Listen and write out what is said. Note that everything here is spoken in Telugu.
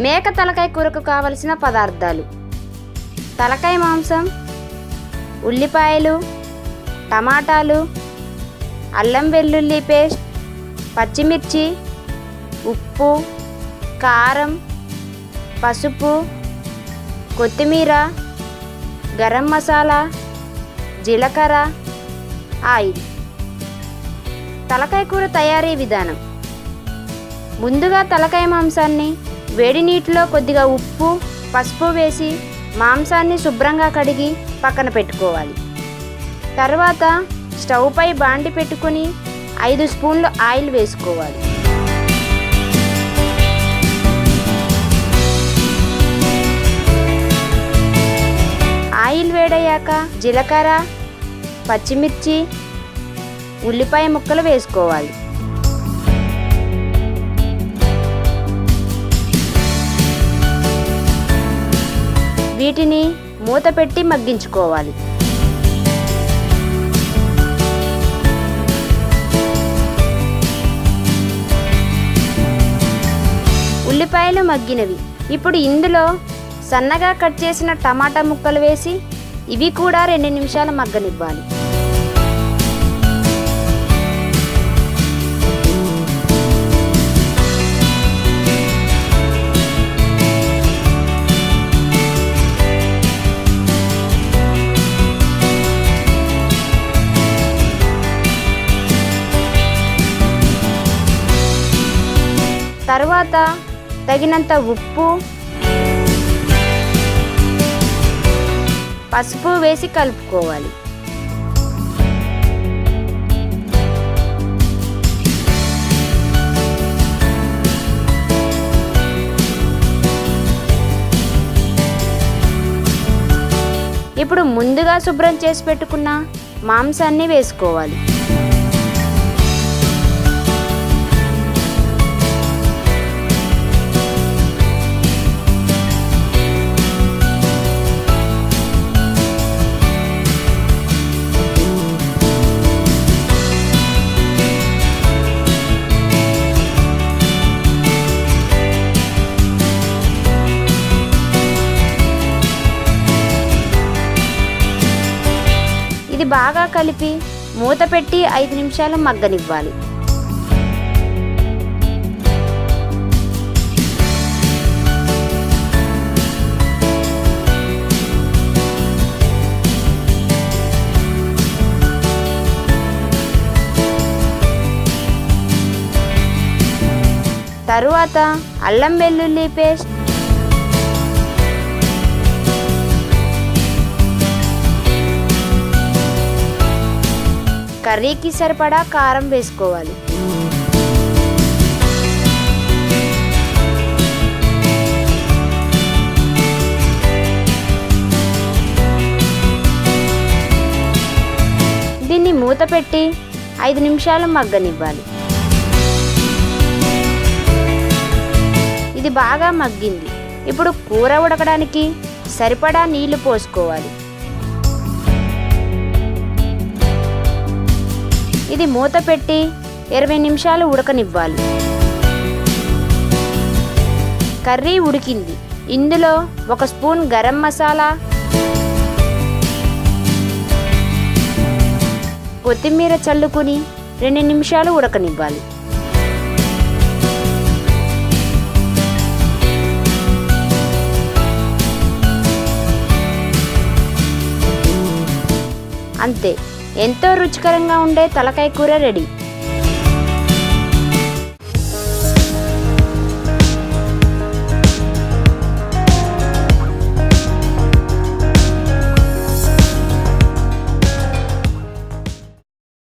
మేక తలకాయ కూరకు కావలసిన పదార్థాలు: తలకాయ మాంసం, ఉల్లిపాయలు, టమాటాలు, అల్లం వెల్లుల్లి పేస్ట్, పచ్చిమిర్చి, ఉప్పు, కారం, పసుపు, కొత్తిమీర, గరం మసాలా, జీలకర్ర, ఆయిల్. తలకాయ కూర తయారీ విధానం: ముందుగా తలకాయ మాంసాన్ని వేడి నీటిలో కొద్దిగా ఉప్పు, పసుపు వేసి మాంసాన్ని శుభ్రంగా కడిగి పక్కన పెట్టుకోవాలి. తర్వాత స్టవ్ పై బాండి పెట్టుకొని 5 స్పూన్లు ఆయిల్ వేసుకోవాలి. ఆయిల్ వేడయ్యాక జీలకర్ర, పచ్చిమిర్చి, ఉల్లిపాయ ముక్కలు వేసుకోవాలి. వీటిని మూత పెట్టి మగ్గించుకోవాలి. ఉల్లిపాయలు మగ్గినవి. ఇప్పుడు ఇందులో సన్నగా కట్ చేసిన టమాటా ముక్కలు వేసి ఇవి కూడా 2 నిమిషాలు మగ్గనివ్వాలి. తర్వాత తగినంత ఉప్పు, పసుపు వేసి కలుపుకోవాలి. ఇప్పుడు ముందుగా శుభ్రం చేసి పెట్టుకున్న మాంసాన్ని వేసుకోవాలి. ఇది బాగా కలిపి మూత పెట్టి 5 నిమిషాలు మగ్గనివ్వాలి. తరువాత అల్లం వెల్లుల్లి పేస్ట్, కర్రీకి సరిపడా కారం వేసుకోవాలి. దీన్ని మూత పెట్టి 5 నిమిషాలు మగ్గనివ్వాలి. ఇది బాగా మగ్గింది. ఇప్పుడు కూర ఉడకడానికి సరిపడా నీళ్లు పోసుకోవాలి. ఇది మూత పెట్టి 20 నిమిషాలు ఉడకనివ్వాలి. కర్రీ ఉడికింది. ఇందులో 1 స్పూన్ గరం మసాలా, కొత్తిమీర చల్లుకుని 2 నిమిషాలు ఉడకనివ్వాలి. అంతే, ఎంతో రుచికరంగా ఉండే తలకాయ కూర రెడీ.